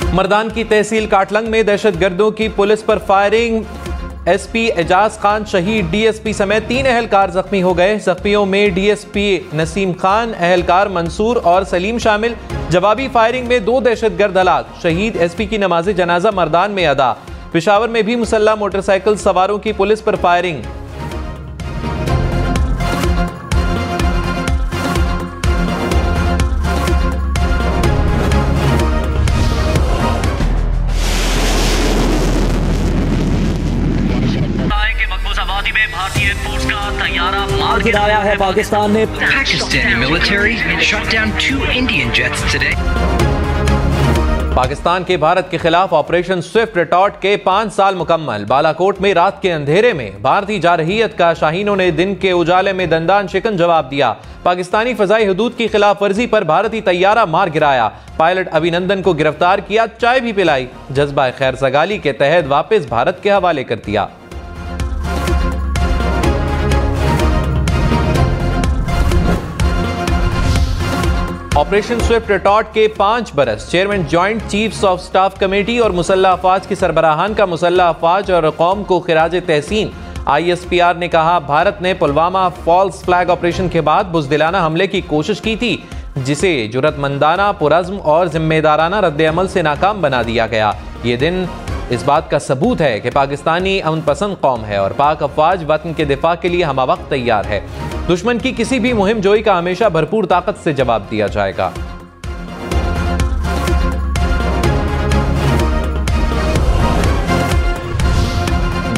मर्दान की तहसील काटलंग में दहशतगर्दों की पुलिस पर फायरिंग। एसपी एजाज खान शहीद, डीएसपी समेत 3 अहलकार जख्मी हो गए। जख्मियों में डीएसपी नसीम खान, अहलकार मंसूर और सलीम शामिल। जवाबी फायरिंग में 2 दहशतगर्द हलाक। शहीद एसपी की नमाज जनाजा मर्दान में अदा। पेशावर में भी मुसल्ला मोटरसाइकिल सवारों की पुलिस पर फायरिंग। भारतीय फोर्स का तैयारा मार गिराया है पाकिस्तान ने। Pakistani military shot down 2 Indian jets today. Pakistan के भारत के खिलाफ ऑपरेशन स्विफ्ट रिटॉर्ट के 5 साल मुकम्मल। बालाकोट में रात के अंधेरे में भारतीय जारहियत का शाहीनों ने दिन के उजाले में दंदान शिकन जवाब दिया। पाकिस्तानी फजाई हदूद की खिलाफ वर्जी पर भारतीय तैयारा मार गिराया। पायलट अभिनंदन को गिरफ्तार किया, चाय भी पिलाई। जज्बा खैर सगाली के तहत वापस भारत के हवाले कर दिया। ऑपरेशन स्विफ्ट रिटॉर्ट के 5 बरस। Chairman joint chiefs of staff committee और मुसल्ला अफवाज की सरबराहान का मुसल्ला अफवाज और कौम को खिराज तहसीन। ISPR ने कहा, भारत ने पुलवामा फॉल्स फ्लैग ऑपरेशन के बाद बुज़दिलाना हमले की कोशिश की थी, जिसे जुर्रतमंदाना, पुरज़्म और जिम्मेदाराना रद्द-ए-अमल से नाकाम बना दिया गया। ये दिन इस बात का सबूत है कि पाकिस्तानी अमन पसंद कौम है और पाक अफवाज वतन के दिफा के लिए हमावक्त तैयार है। दुश्मन की किसी भी मुहिम जोई का हमेशा भरपूर ताकत से जवाब दिया जाएगा।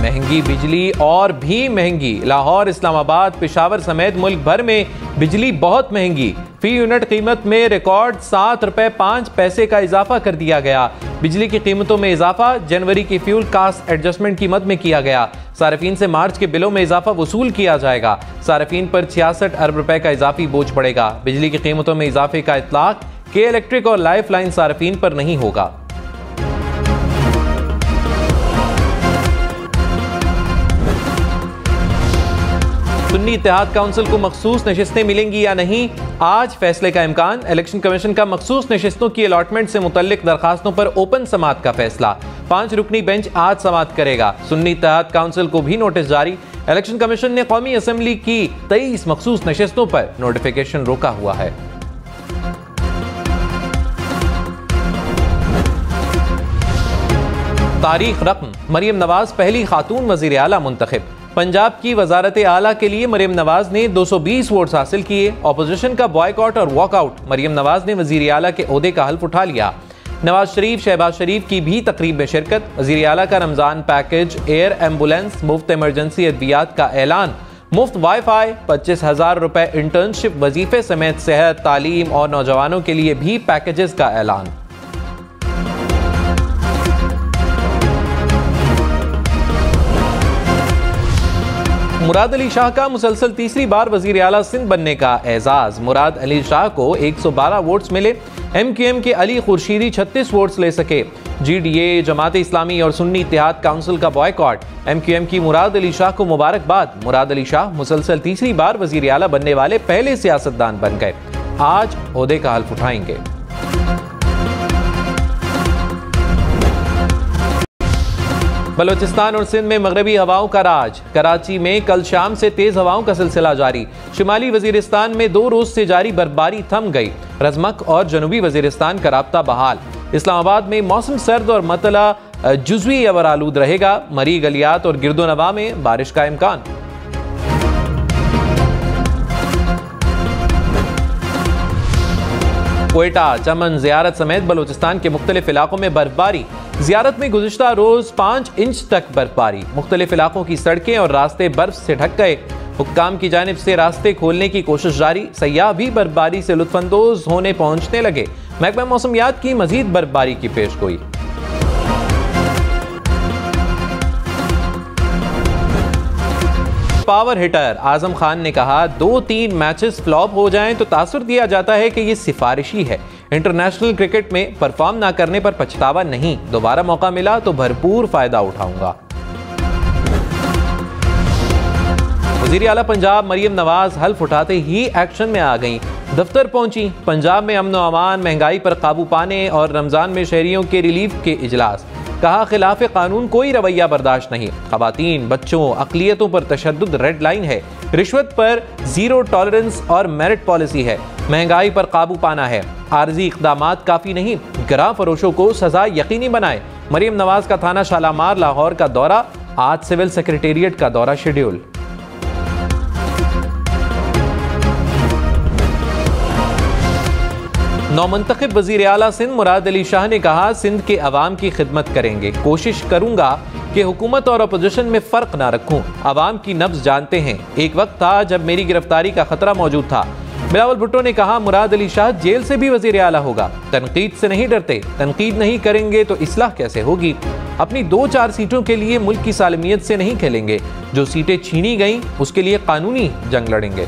महंगी बिजली और भी महंगी। लाहौर, इस्लामाबाद, पेशावर समेत मुल्क भर में बिजली बहुत महंगी। फी यूनिट कीमत में रिकॉर्ड 7 रुपए 5 पैसे का इजाफा कर दिया गया। बिजली की कीमतों में इजाफा जनवरी की फ्यूल कास्ट एडजस्टमेंट कीमत में किया गया। सार्फिन से मार्च के बिलों में इजाफा वसूल किया जाएगा। सार्फिन पर 66 अरब रुपए का इजाफी बोझ पड़ेगा। बिजली की कीमतों में इजाफे का इतलाक के इलेक्ट्रिक और लाइफ लाइन सार्फिन पर नहीं होगा। सुन्नी इत्तेहाद काउंसिल को मखसूस नशिस्तें मिलेंगी या नहीं, आज फैसले का इम्कान। इलेक्शन कमीशन का मखसूस नशिस्तों की अलॉटमेंट से मुतल्लिक दरखास्तों पर ओपन समात का फैसला। 5 रुकनी बेंच आज समात करेगा। सुन्नी इत्तेहाद काउंसिल को भी नोटिस जारी। इलेक्शन कमीशन ने कौमी असम्बली की 23 मखसूस नशिस्तों पर नोटिफिकेशन रोका हुआ है। तारीख रकम, मरियम नवाज पहली खातून वजीर आला मुंतखब। पंजाब की वजारत आला के लिए मरियम नवाज ने 220 वोट्स हासिल किए। ऑपोजिशन का बॉयकॉट और वॉकआउट। मरियम नवाज ने वजीर आला के ओहदे का हल्फ उठा लिया। नवाज शरीफ, शहबाज शरीफ की भी तकरीब में शिरकत। वजीर आला का रमजान पैकेज, एयर एम्बुलेंस, मुफ्त इमरजेंसी अद्वियात का ऐलान, मुफ्त वाईफाई, 25,000 रुपए इंटर्नशिप, वजीफे समेत सेहत, तालीम और नौजवानों के लिए भी पैकेजेस का ऐलान। मुराद अली शाह का मुसलसल तीसरी बार वजीर आला सिंध बनने का एजाज। मुराद अली शाह को 112 वोट्स मिले। MQM के अली खुर्शीदी 36 वोट्स ले सके। GDA, जमात इस्लामी और सुन्नी इत्तेहाद काउंसिल का बॉयकॉट। MQM की मुराद अली शाह को मुबारकबाद। मुराद अली शाह मुसलसल तीसरी बार वजीर आला बनने वाले पहले सियासतदान बन गए। आज ओहदे का हल्फ उठाएंगे। बलोचिस्तान और सिंध में मगरबी हवाओं का राज। कराची में कल शाम से तेज हवाओं का सिलसिला जारी। शुमाली वजीरिस्तान में 2 रोज से जारी बर्फबारी थम गई। रजमक और जनूबी वजीरिस्तान का राब्ता बहाल। इस्लामाबाद में मौसम सर्द और मतला जुज़वी अवर आलूद रहेगा। मरी, गलियात और गिरदोनवा में बारिश का इम्कान। क्वेटा, चमन, ज़ियारत समेत बलोचिस्तान के मुख्तलिफ इलाकों में बर्फबारी। ज़ियारत में गुज़िश्ता रोज 5 इंच तक बर्फबारी। मुख्तलिफ इलाकों की सड़कें और रास्ते बर्फ से ढक गए। हुक्काम की जानिब से रास्ते खोलने की कोशिश जारी। सयाह भी बर्फबारी से लुत्फानंदोज होने पहुंचने लगे। महकमा मौसमियात की मजीद बर्फबारी की पेशगोई। पावर हिटर आजम खान ने कहा, 2-3 मैचेस फ्लॉप हो जाएं तो तासुर दिया जाता है कि ये सिफारिशी है। इंटरनेशनल क्रिकेट में परफॉर्म ना करने पर पछतावा नहीं। दोबारा मौका मिला तो भरपूर फायदा उठाऊंगा। वज़ीर आला पंजाब मरियम नवाज हल्फ उठाते ही एक्शन में आ गईं। दफ्तर पहुंची। पंजाब में अमन व अमान, महंगाई पर काबू पाने और रमजान में शहरियों के रिलीफ के इजलास। कहा खिलाफ कानून कोई रवैया बर्दाश्त नहीं। खवातीन, बच्चों, अक़लियतों पर तशद्दुद रेड लाइन है। रिश्वत पर जीरो टॉलरेंस और मेरिट पॉलिसी है। महंगाई पर काबू पाना है। आर्जी इक़दामात काफ़ी नहीं। गरा फरोशों को सजा यकीनी बनाए। मरियम नवाज का थाना शालामार लाहौर का दौरा। आज सिविल सेक्रेटेरिएट का दौरा शेड्यूल। नौमंतखब वज़ीर आला सिंध मुराद अली शाह ने कहा, सिंध के अवाम की खिदमत करेंगे। कोशिश करूंगा कि हुकूमत और अपोजिशन में फ़र्क ना रखूं। अवाम की नब्ज़ जानते हैं। एक वक्त था जब मेरी गिरफ्तारी का खतरा मौजूद था। बिलावल भुट्टो ने कहा, मुराद अली शाह जेल से भी वज़ीर आला होगा। तनकीद से नहीं डरते। तनकीद नहीं करेंगे तो इस्लाह कैसे होगी। अपनी 2-4 सीटों के लिए मुल्क की सालमियत से नहीं खेलेंगे। जो सीटें छीनी गईं उसके लिए कानूनी जंग लड़ेंगे।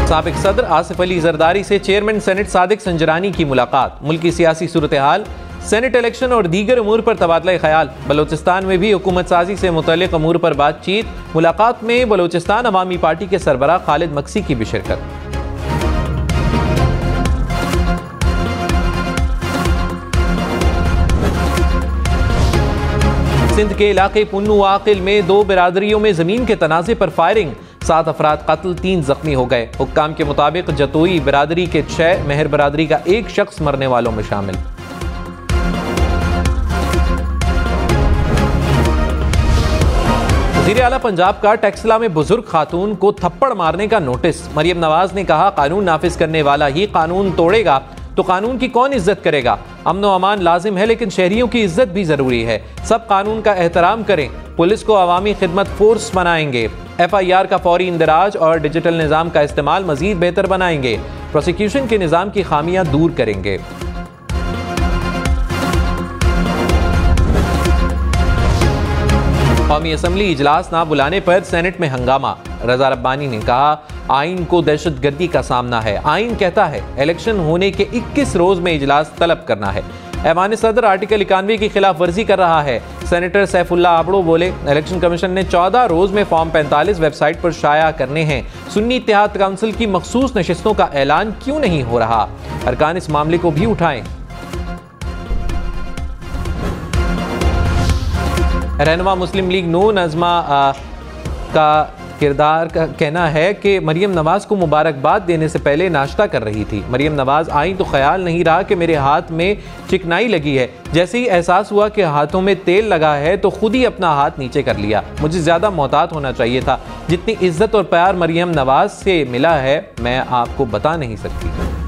साबिक सदर आसिफ अली जरदारी से चेयरमैन सेनेट सादिक संजरानी की मुलाकात। मुल्की सियासी सूरत हाल, सेनेट इलेक्शन और दीगर अमूर पर तबादला ख्याल। बलोचिस्तान में भी हुकूमत साजी से मुतल्लिक अमूर पर बातचीत। मुलाकात में बलोचिस्तान अवामी पार्टी के सरबराह खालिद मक्सी की भी शिरकत। सिंध के इलाके पुन्नू आकिल में 2 बिरादरियों में जमीन के तनाज़े पर फायरिंग। 7 अफराद कत्ल, 3 जख्मी हो गए। हुक्काम के मुताबिक जतोई बिरादरी के 6, मेहर बिरादरी का 1 शख्स मरने वालों में शामिल। वज़ीर आला पंजाब का टेक्सला में बुजुर्ग खातून को थप्पड़ मारने का नोटिस। मरियम नवाज ने कहा, कानून नाफिज करने वाला ही कानून तोड़ेगा तो कानून की कौन इज्जत करेगा। अमन व अमान लाजिम है लेकिन शहरियों की इज्जत भी जरूरी है। सब कानून का एहतराम करें। पुलिस को अवामी खिदमत फोर्स बनाएंगे। FIR का फौरी इंदराज और डिजिटल निज़ाम का इस्तेमाल मजीद बेहतर बनाएंगे। प्रोसिक्यूशन के निज़ाम की खामियां दूर करेंगे। कौमी असम्बली इजलास ना बुलाने पर सेनेट में हंगामा। रजा रब्बानी ने कहा, आइन को दहशतगर्दी का सामना है। आइन कहता है इलेक्शन होने के 21 रोज में इजलास तलब करना है। ऐवान सदर आर्टिकल 91 की खिलाफ वर्जी कर रहा है। सेनेटर सैफुल्ला आबड़ो बोले, इलेक्शन कमीशन ने 14 रोज में फॉर्म 45 वेबसाइट पर शाया करने हैं। सुन्नी इत्तेहाद काउंसिल की मखसूस नशिस्तों का ऐलान क्यों नहीं हो रहा। अरकान इस मामले को भी उठाएं। रहनुमा मुस्लिम लीग नून नज़मा का किरदार का कहना है कि मरियम नवाज को मुबारकबाद देने से पहले नाश्ता कर रही थी। मरियम नवाज आई तो ख्याल नहीं रहा कि मेरे हाथ में चिकनाई लगी है। जैसे ही एहसास हुआ कि हाथों में तेल लगा है तो खुद ही अपना हाथ नीचे कर लिया। मुझे ज़्यादा मोहतात होना चाहिए था। जितनी इज्जत और प्यार मरियम नवाज से मिला है मैं आपको बता नहीं सकती।